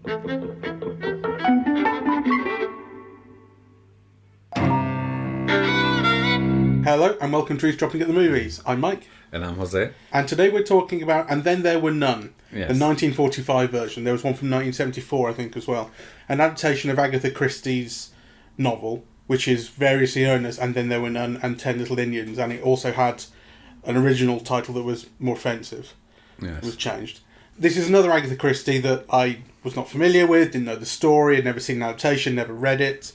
Hello and welcome to Eavesdropping at the Movies. I'm Mike. And I'm Jose. And today we're talking about And Then There Were None, Yes. the 1945 version. There was one from 1974, I think, as well. An adaptation of Agatha Christie's novel, which is variously known as And Then There Were None and 10 Little Indians, and it also had an original title that was more offensive. Yes. It was changed. This is another Agatha Christie that I was not familiar with, didn't know the story, had never seen an adaptation, never read it.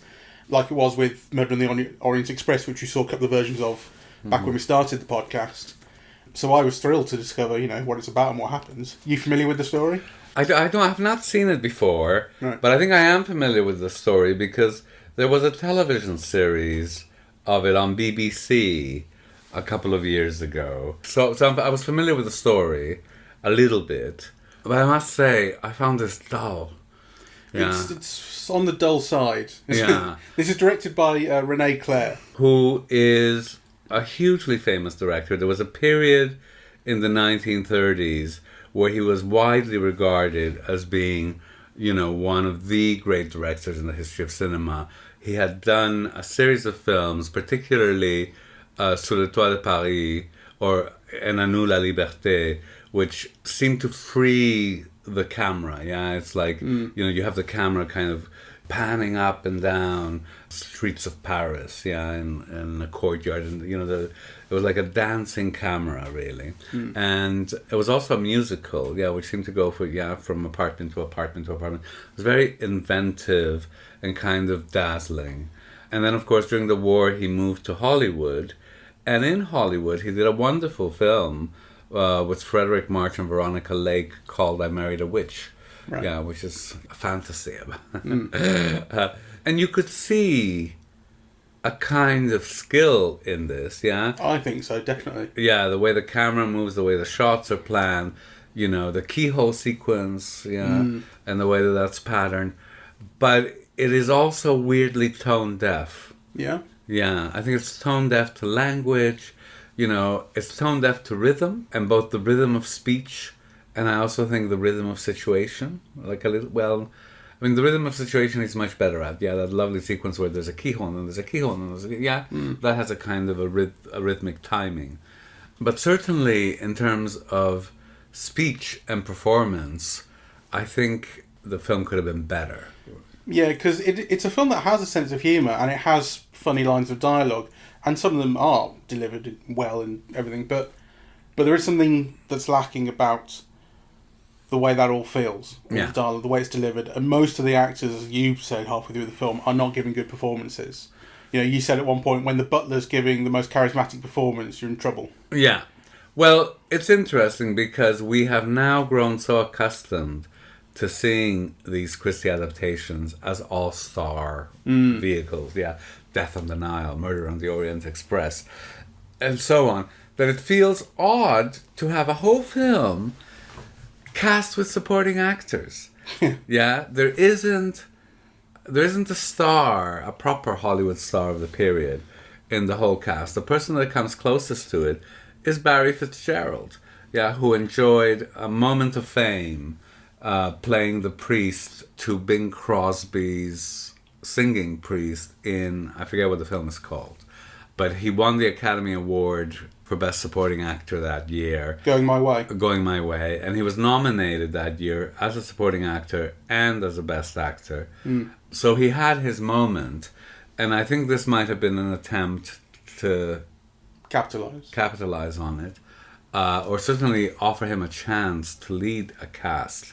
Like it was with Murder on the Orient Express, which we saw a couple of versions of back when we started the podcast. So I was thrilled to discover, what it's about and what happens. You familiar with the story? I have not seen it before, Right. but I think I am familiar with the story because there was a television series of it on BBC a couple of years ago. So I was familiar with the story a little bit, but I must say I found this dull. Yeah. It's on the dull side. Yeah. This is directed by René Clair. Who is a hugely famous director. There was a period in the 1930s where he was widely regarded as being, one of the great directors in the history of cinema. He had done a series of films, particularly Sur le toit de Paris or En à nous la liberté, which seemed to free the camera. Yeah, it's like, you have the camera kind of panning up and down streets of Paris, in a courtyard, and it was like a dancing camera, really. And it was also a musical, which seemed to go from apartment to apartment to apartment. It was very inventive and kind of dazzling. And then, of course, during the war, he moved to Hollywood, and in Hollywood, he did a wonderful film with Frederick March and Veronica Lake called I Married a Witch. Right. Yeah, which is a fantasy. And you could see a kind of skill in this, yeah? I think so, definitely. Yeah, the way the camera moves, the way the shots are planned, the keyhole sequence, and the way that's patterned. But it is also weirdly tone deaf. Yeah? Yeah, I think it's tone deaf to language, it's tone deaf to rhythm, and both the rhythm of speech and I also think the rhythm of situation, the rhythm of situation is much better at. Yeah, that lovely sequence where there's a keyhole and there's a keyhole and there's that has a kind of a rhythmic timing. But certainly in terms of speech and performance, I think the film could have been better. Yeah, because it's a film that has a sense of humour and it has funny lines of dialogue, and some of them are delivered well and everything, but there is something that's lacking about the way that all feels, the dialogue, the way it's delivered, and most of the actors, as you said halfway through the film, are not giving good performances. You said at one point when the butler's giving the most charismatic performance, you're in trouble. Yeah. Well, it's interesting because we have now grown so accustomed to seeing these Christie adaptations as all-star vehicles. Yeah, Death on the Nile, Murder on the Orient Express, and so on, that it feels odd to have a whole film cast with supporting actors. Yeah, there isn't a star, a proper Hollywood star of the period in the whole cast. The person that comes closest to it is Barry Fitzgerald, who enjoyed a moment of fame playing the priest to Bing Crosby's singing priest in, I forget what the film is called, but he won the Academy Award for Best Supporting Actor that year. Going My Way. And he was nominated that year as a supporting actor and as a Best Actor. So he had his moment, and I think this might have been an attempt to capitalize on it, or certainly offer him a chance to lead a cast.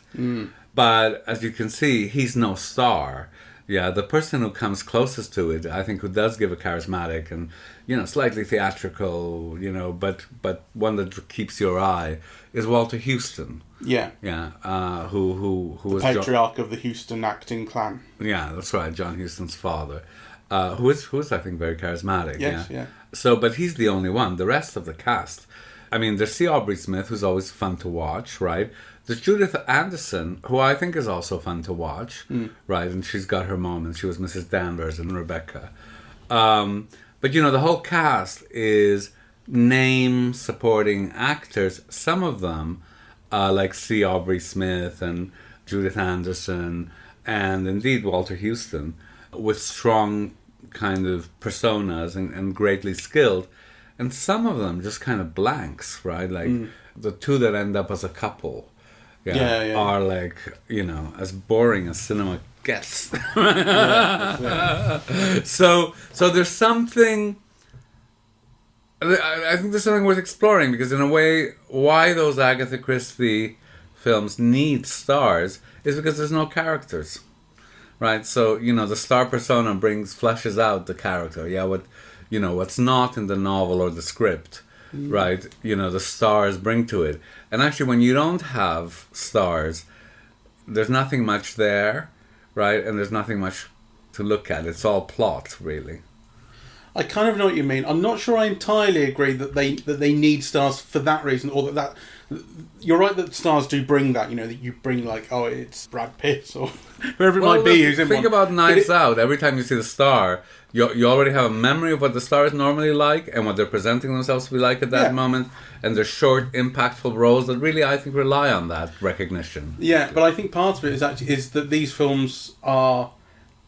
But as you can see, he's no star. Yeah, the person who comes closest to it, I think, who does give a charismatic and, slightly theatrical, but one that keeps your eye, is Walter Huston. Yeah. Yeah, who was... patriarch of the Huston acting clan. Yeah, that's right, John Huston's father. Who is, I think, very charismatic. Yes, yeah. So, but he's the only one. The rest of the cast... I mean, there's C. Aubrey Smith, who's always fun to watch, right? There's Judith Anderson, who I think is also fun to watch, right? And she's got her moments. She was Mrs. Danvers and Rebecca. But, the whole cast is name supporting actors. Some of them, like C. Aubrey Smith and Judith Anderson, and indeed Walter Huston, with strong kind of personas and greatly skilled. And some of them just kind of blanks, right? Like the two that end up as a couple are like, as boring as cinema gets. So there's something... I think there's something worth exploring, because in a way, why those Agatha Christie films need stars is because there's no characters, right? So, the star persona fleshes out the character. Yeah, what's not in the novel or the script, right? The stars bring to it. And actually, when you don't have stars, there's nothing much there, right? And there's nothing much to look at. It's all plot, really. I kind of know what you mean. I'm not sure I entirely agree that they need stars for that reason, or that you're right that stars do bring that. That you bring it's Brad Pitt or whoever it might be who's in one. Think about Knives Out. Every time you see the star, you already have a memory of what the star is normally like and what they're presenting themselves to be like at that moment, and they're short, impactful roles that really, I think, rely on that recognition. Yeah, but I think part of it is that these films are...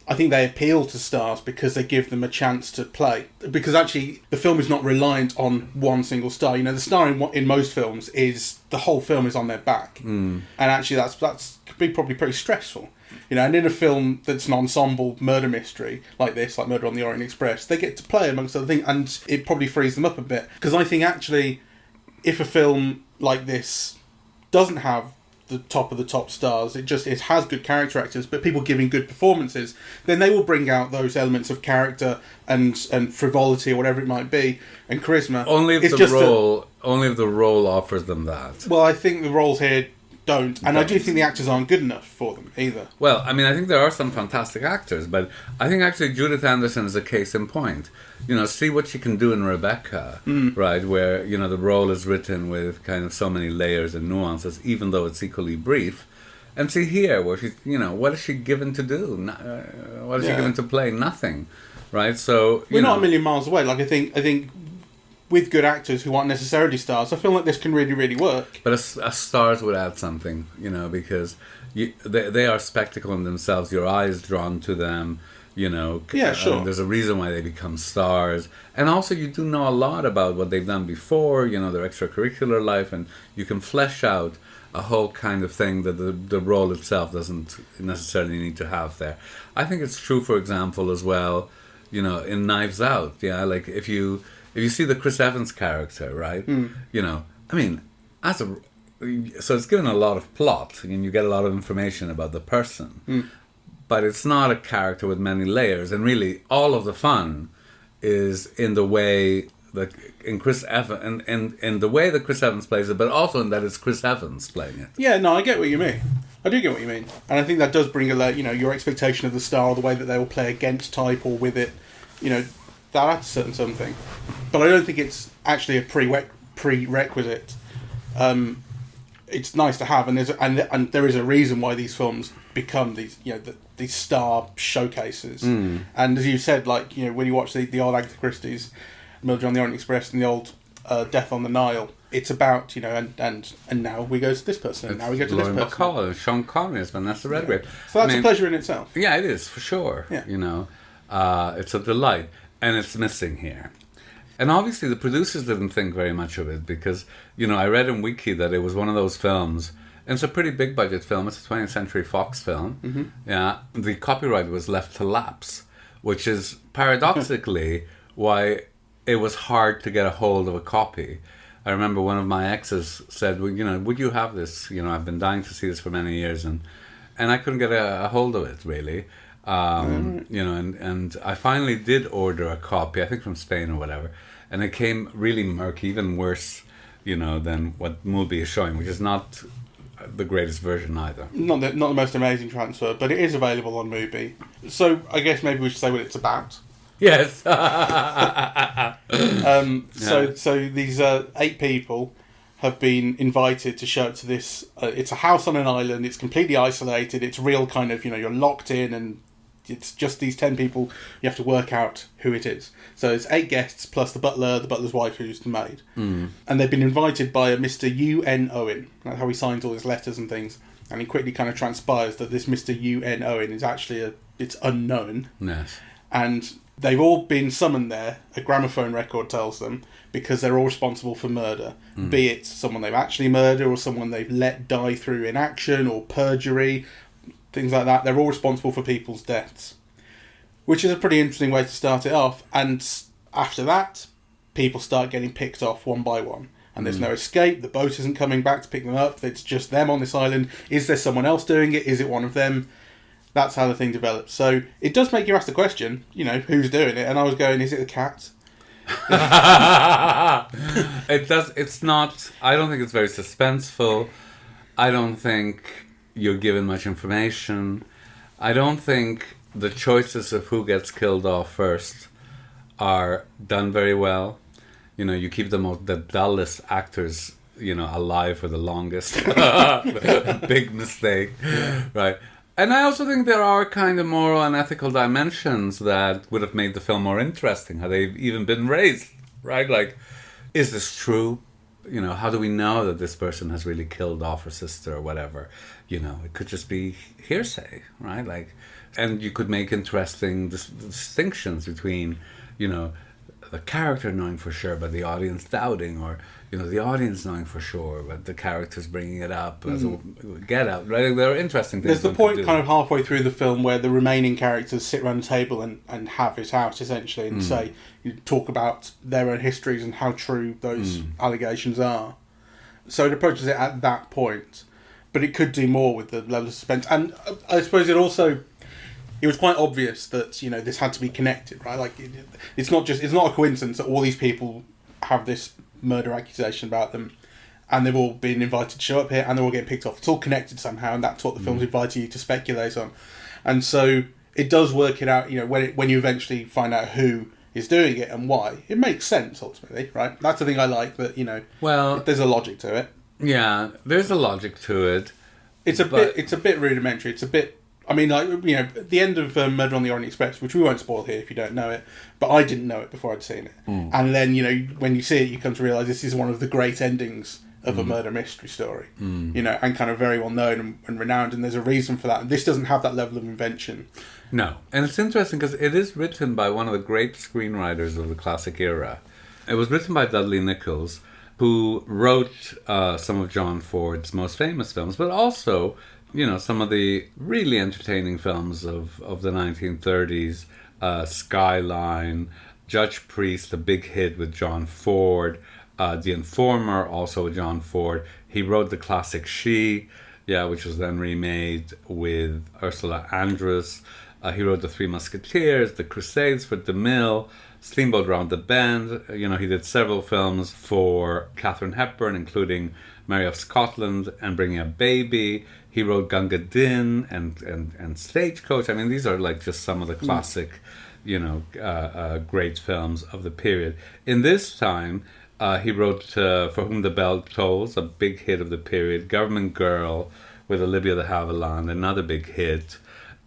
I think they appeal to stars because they give them a chance to play. Because actually, the film is not reliant on one single star. The star in most films is... The whole film is on their back. And actually, that's could be probably pretty stressful. And in a film that's an ensemble murder mystery like this, like Murder on the Orient Express, they get to play amongst other things, and it probably frees them up a bit. Because I think, actually, if a film like this doesn't have the top of the top stars, it has good character actors, but people giving good performances, then they will bring out those elements of character and frivolity or whatever it might be, and charisma. Only if the role offers them that. Well, I think the roles here don't, and I do think the actors aren't good enough for them either. Well, I mean, I think there are some fantastic actors, but I think actually Judith Anderson is a case in point. See what she can do in Rebecca, right, where, the role is written with kind of so many layers and nuances, even though it's equally brief. And see here, where she's, what is she given to do? What is she given to play? Nothing, right? So, we're not a million miles away. I think with good actors who aren't necessarily stars, I feel like this can really, really work. But as stars would add something, because they are spectacle in themselves. Your eye is drawn to them, Yeah, sure. There's a reason why they become stars. And also you do know a lot about what they've done before, their extracurricular life, and you can flesh out a whole kind of thing that the role itself doesn't necessarily need to have there. I think it's true, for example, as well, in Knives Out, like if you see the Chris Evans character, right? I mean, so it's given a lot of plot, and you get a lot of information about the person, but it's not a character with many layers, and really all of the fun is in the way that in Chris Evans and in the way that Chris Evans plays it, but also in that it's Chris Evans playing it. Yeah, no, I get what you mean. I do get what you mean, and I think that does bring your expectation of the star, or the way that they will play against type or with it, that adds something. But I don't think it's actually a prerequisite. It's nice to have, and there is a reason why these films become these star showcases. And as you said, when you watch the old Agatha Christie's, Murder on the Orient Express, and the old Death on the Nile, it's about and now we go to this person, and now we go to Lauren this person. Bacall, Sean Connery, Vanessa Redgrave. So that's a pleasure in itself. Yeah, it is for sure. Yeah. It's a delight. And it's missing here. And obviously the producers didn't think very much of it because, I read in Wiki that it was one of those films, and it's a pretty big budget film, it's a 20th Century Fox film. Yeah, the copyright was left to lapse, which is paradoxically why it was hard to get a hold of a copy. I remember one of my exes said, well, would you have this? I've been dying to see this for many years, and I couldn't get a hold of it, really. And I finally did order a copy, I think from Spain or whatever, and it came really murky, even worse, than what Mubi is showing, which is not the greatest version either. Not the most amazing transfer, but it is available on Mubi. So I guess maybe we should say what it's about. Yes. So these 8 people have been invited to show up to this. It's a house on an island. It's completely isolated. It's real kind of, you're locked in, and it's just these 10 people. You have to work out who it is. So it's 8 guests plus the butler's wife, who's the maid. And they've been invited by a Mr. U.N. Owen. That's how he signs all his letters and things. and it quickly kind of transpires that this Mr. UN Owen is actually it's unknown. Yes. And they've all been summoned there, a gramophone record tells them, because they're all responsible for murder. Be it someone they've actually murdered or someone they've let die through inaction or perjury, things like that. They're all responsible for people's deaths. Which is a pretty interesting way to start it off. And after that, people start getting picked off one by one. And there's no escape. The boat isn't coming back to pick them up. It's just them on this island. Is there someone else doing it? Is it one of them? That's how the thing develops. So it does make you ask the question, who's doing it? And I was going, is it the cat? It does. It's not. I don't think it's very suspenseful. I don't think you're given much information. I don't think the choices of who gets killed off first are done very well. You keep the dullest actors, alive for the longest. Big mistake, right? And I also think there are kind of moral and ethical dimensions that would have made the film more interesting had they even been raised, right? Like, is this true? How do we know that this person has really killed off her sister or whatever? It could just be hearsay, right? Like, and you could make interesting distinctions between, the character knowing for sure, but the audience doubting, or the audience knowing for sure, but the characters bringing it up as a get out. Right? There are interesting things. There's the point kind of halfway through the film where the remaining characters sit around the table and have his house essentially, and say, talk about their own histories and how true those allegations are. So it approaches it at that point, but it could do more with the level of suspense. And I suppose it was quite obvious that this had to be connected, right? Like it's not a coincidence that all these people have this murder accusation about them, and they've all been invited to show up here, and they're all getting picked off. It's all connected somehow, and that's what the film's inviting you to speculate on. And so it does work it out. When you eventually find out who is doing it and why, it makes sense ultimately, right? That's the thing I like, that there's a logic to it. Yeah, there's a logic to it. It's a bit rudimentary. It's a bit. I mean, at the end of Murder on the Orient Express, which we won't spoil here if you don't know it, but I didn't know it before I'd seen it. And then, when you see it, you come to realise this is one of the great endings of a murder mystery story, and kind of very well known and renowned, and there's a reason for that. And this doesn't have that level of invention. No. And it's interesting because it is written by one of the great screenwriters of the classic era. It was written by Dudley Nichols, who wrote some of John Ford's most famous films, but also some of the really entertaining films of the 1930s, Skyline, Judge Priest, a big hit with John Ford, The Informer, also with John Ford. He wrote the classic She, which was then remade with Ursula Andress. He wrote The Three Musketeers, The Crusades for DeMille, Steamboat Round the Bend. He did several films for Katharine Hepburn, including Mary of Scotland and Bringing a Baby. He wrote Gunga Din and Stagecoach. I mean, these are like just some of the classic, great films of the period. In this time, he wrote For Whom the Bell Tolls, a big hit of the period, Government Girl with Olivia de Havilland, another big hit.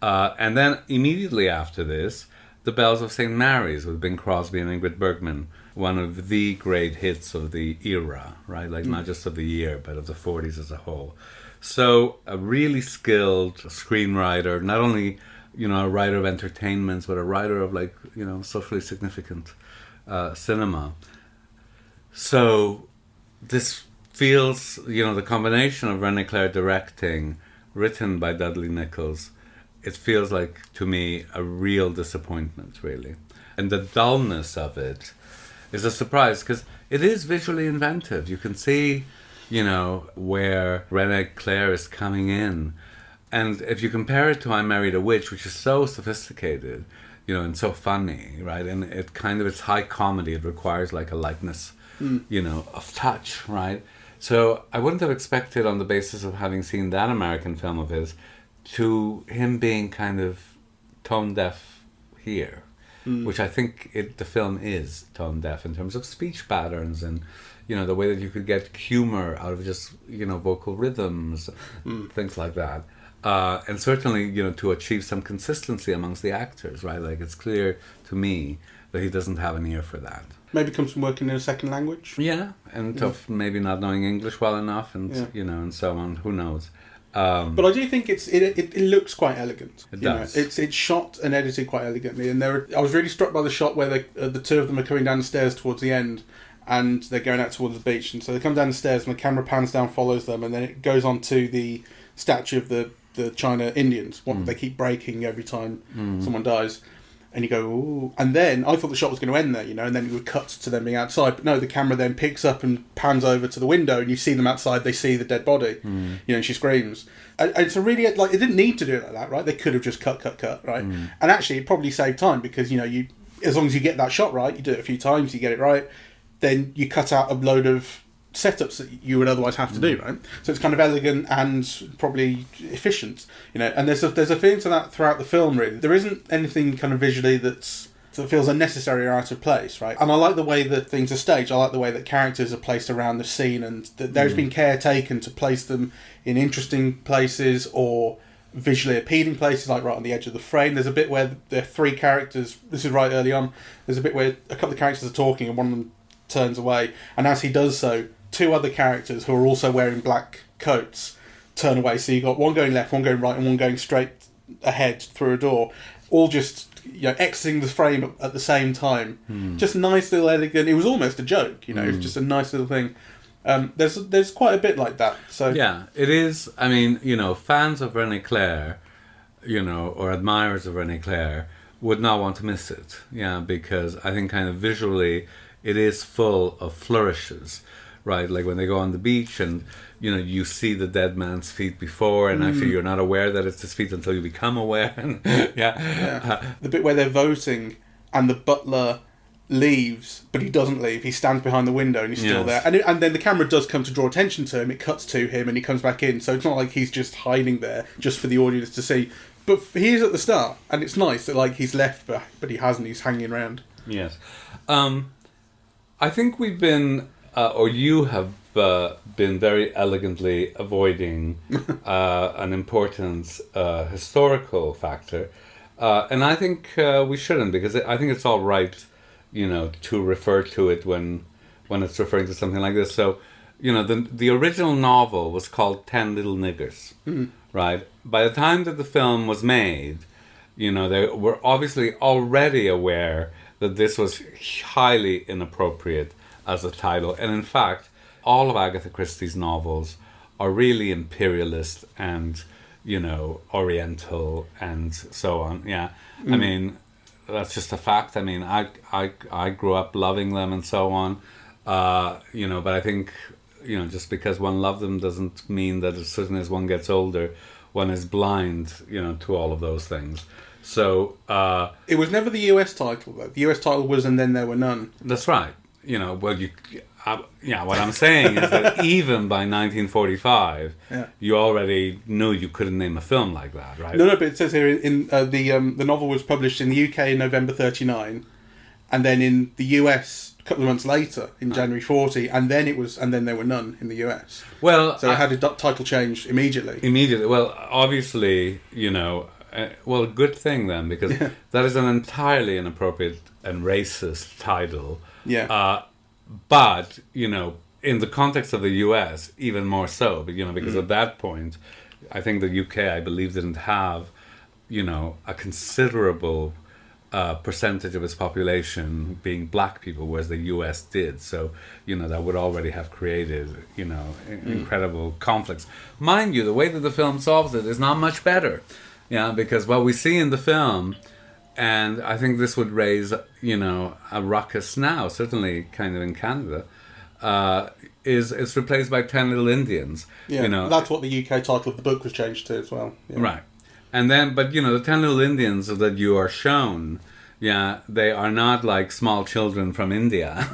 And then immediately after this, The Bells of St. Mary's with Bing Crosby and Ingrid Bergman, one of the great hits of the era, right? Like not just of the year, but of the 40s as a whole. So a really skilled screenwriter, not only, a writer of entertainments, but a writer of socially significant cinema. So this feels, the combination of René Clair directing, written by Dudley Nichols, it feels like, to me, a real disappointment, really. And the dullness of it is a surprise, because it is visually inventive. You can see, where René Clair is coming in. And if you compare it to I Married a Witch, which is so sophisticated, and so funny, right? And it's high comedy. It requires like a lightness, of touch, right? So I wouldn't have expected, on the basis of having seen that American film of his, to him being kind of tone deaf here, which I think the film is tone deaf in terms of speech patterns and, the way that you could get humor out of just, vocal rhythms, things like that. And certainly, to achieve some consistency amongst the actors, right? Like, it's clear to me that he doesn't have an ear for that. Maybe comes from working in a second language. Yeah, and of maybe not knowing English well enough and, and so on. Who knows? But I do think it looks quite elegant. It does. It's shot and edited quite elegantly, and I was really struck by the shot where the two of them are coming down the stairs towards the end, and they're going out towards the beach, and so they come down the stairs, and the camera pans down, follows them, and then it goes on to the statue of the China Indians. They keep breaking every time someone dies. And you go, ooh. And then I thought the shot was going to end there, and then it would cut to them being outside. But no, the camera then picks up and pans over to the window, and you see them outside. They see the dead body, and she screams. And it's a really, it didn't need to do it like that, right? They could have just cut, right? And actually, it probably saved time because, you as long as you get that shot right, you do it a few times, you get it right, then you cut out a load of setups that you would otherwise have to do, right? So it's kind of elegant and probably efficient, and there's a feeling to that throughout the film, really. There isn't anything kind of visually that feels unnecessary or out of place, right? And I like the way that things are staged. I like the way that characters are placed around the scene, and that there's been care taken to place them in interesting places or visually appealing places, like right on the edge of the frame. There's a bit where there are three characters, this is right early on, there's a bit where a couple of characters are talking and one of them turns away, and as he does so, two other characters who are also wearing black coats turn away. So you've got one going left, one going right, and one going straight ahead through a door, all just exiting the frame at the same time. Just nice little elegant. It was almost a joke, it was just a nice little thing. There's quite a bit like that. So yeah, it is. I mean, fans of René Clair, or admirers of René Clair would not want to miss it. Yeah, because I think kind of visually it is full of flourishes. Right, like when they go on the beach and, you see the dead man's feet before, and actually you're not aware that it's his feet until you become aware. The bit where they're voting and the butler leaves, but he doesn't leave. He stands behind the window and he's still there. And then the camera does come to draw attention to him. It cuts to him and he comes back in. So it's not like he's just hiding there just for the audience to see. But he is at the start, and it's nice that he's left, but he hasn't. He's hanging around. Yes. I think we've been... or you have been very elegantly avoiding an important historical factor. And I think we shouldn't, because I think it's all right, to refer to it when it's referring to something like this. So, the original novel was called 10 Little Niggers, right? By the time that the film was made, they were obviously already aware that this was highly inappropriate as a title. And in fact, all of Agatha Christie's novels are really imperialist and, Oriental and so on. Yeah. I mean, that's just a fact. I mean, I grew up loving them and so on. But I think, just because one loved them doesn't mean that as soon as one gets older, one is blind, to all of those things. So... it was never the US title, though. The US title was And Then There Were None. That's right. What I'm saying is that even by 1945, you already knew you couldn't name a film like that, right? No, but it says here in the novel was published in the UK in November 1939, and then in the US a couple of months later in January 1940, and then it was And Then There Were None in the US. Well, so it had a title change immediately. Well, obviously, a good thing then, because that is an entirely inappropriate and racist title. Yeah. But, in the context of the US, even more so, because at that point, I think the UK, I believe, didn't have, a considerable percentage of its population being black people, whereas the US did. So, that would already have created, incredible conflicts. Mind you, the way that the film solves it is not much better. Yeah, because what we see in the film... And I think this would raise, a ruckus now, certainly kind of in Canada, is replaced by 10 Little Indians. Yeah, that's what the UK title of the book was changed to as well. Yeah. Right. And then, but, the 10 Little Indians that you are shown, they are not like small children from India.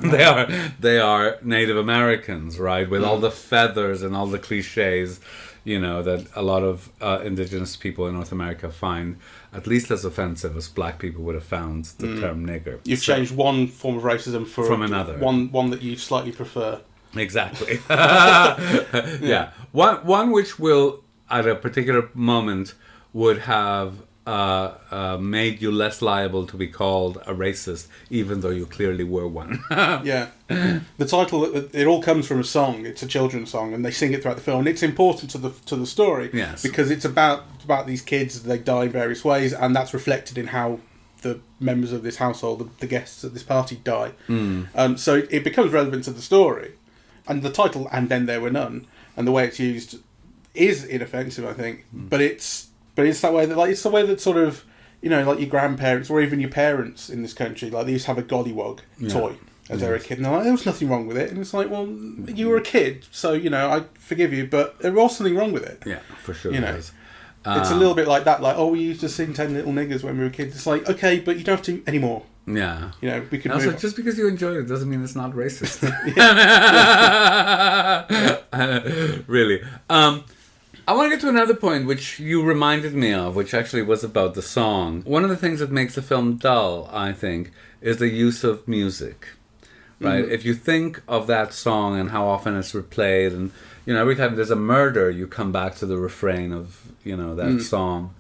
They are Native Americans, right, with all the feathers and all the cliches, that a lot of indigenous people in North America find at least as offensive as black people would have found the term nigger. You've changed one form of racism from another. One that you slightly prefer. Exactly. Yeah. One which will, at a particular moment, would have made you less liable to be called a racist, even though you clearly were one. Yeah. The title, it all comes from a song. It's a children's song, and they sing it throughout the film. And it's important to the story, Yes. because it's about these kids. They die in various ways, and that's reflected in how the members of this household, the guests at this party, die. So it becomes relevant to the story. And the title, "And Then There Were None," and the way it's used is inoffensive, I think. But it's that way that, like, it's the way that sort of, you know, like your grandparents or even your parents in this country, like, they used to have a gollywog toy as they were a kid, and they're like, there was nothing wrong with it. And it's like, well, you were a kid, so, you know, I forgive you, but there was something wrong with it. Yeah, for sure. You know, it's a little bit like that, like, oh, we used to sing 10 Little Niggers when we were kids. It's like, okay, but you don't have to anymore. Yeah. You know, we could also, move on. just because you enjoy it doesn't mean it's not racist. Really. I want to get to another point which you reminded me of, which actually was about the song. One of the things that makes the film dull, I think, is the use of music. Right? If you think of that song and how often it's replayed, and, you know, every time there's a murder, you come back to the refrain of, you know, that song.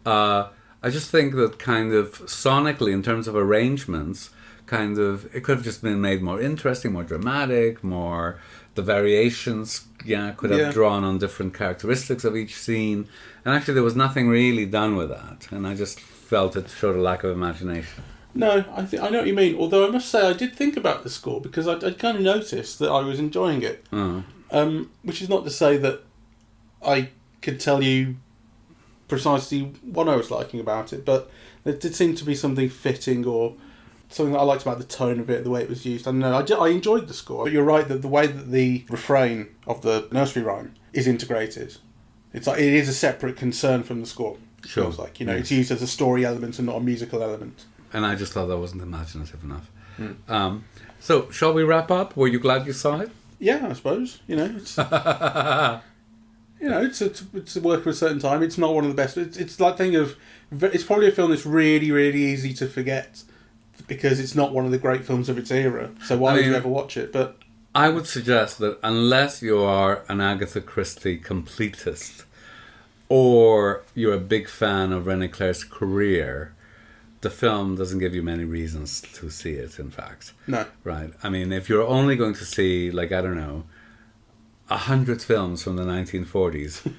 I just think that kind of sonically, in terms of arrangements, kind of, it could have just been made more interesting, more dramatic, more, the variations, could have drawn on different characteristics of each scene. And actually there was nothing really done with that. And I just felt it showed a lack of imagination. No, I know what you mean. Although I must say I did think about the score, because I'd kind of noticed that I was enjoying it. Which is not to say that I could tell you precisely what I was liking about it, but there did seem to be something fitting, or something that I liked about the tone of it, the way it was used. I don't know, I enjoyed the score. But you're right that the way that the refrain of the nursery rhyme is integrated, it's like it is a separate concern from the score. It feels like, you know, it's used as a story element and not a musical element. And I just thought that wasn't imaginative enough. So, shall we wrap up? Were you glad you saw it? Yeah, I suppose. You know, it's you know, it's a work of a certain time. It's not one of the best. It's like thing of, it's probably a film that's really, really easy to forget, because it's not one of the great films of its era. So why would you ever watch it? But I would suggest that unless you are an Agatha Christie completist, or you're a big fan of René Clair's career, the film doesn't give you many reasons to see it, in fact. No. Right? I mean, if you're only going to see, like, I don't know, 100 films from the 1940s,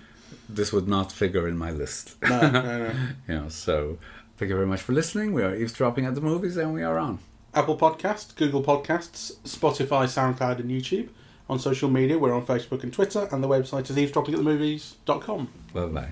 this would not figure in my list. No. You know, so thank you very much for listening. We are eavesdropping at the movies, and we are on Apple Podcasts, Google Podcasts, Spotify, SoundCloud and YouTube. On social media, we're on Facebook and Twitter, and the website is eavesdroppingatthemovies.com. Bye-bye.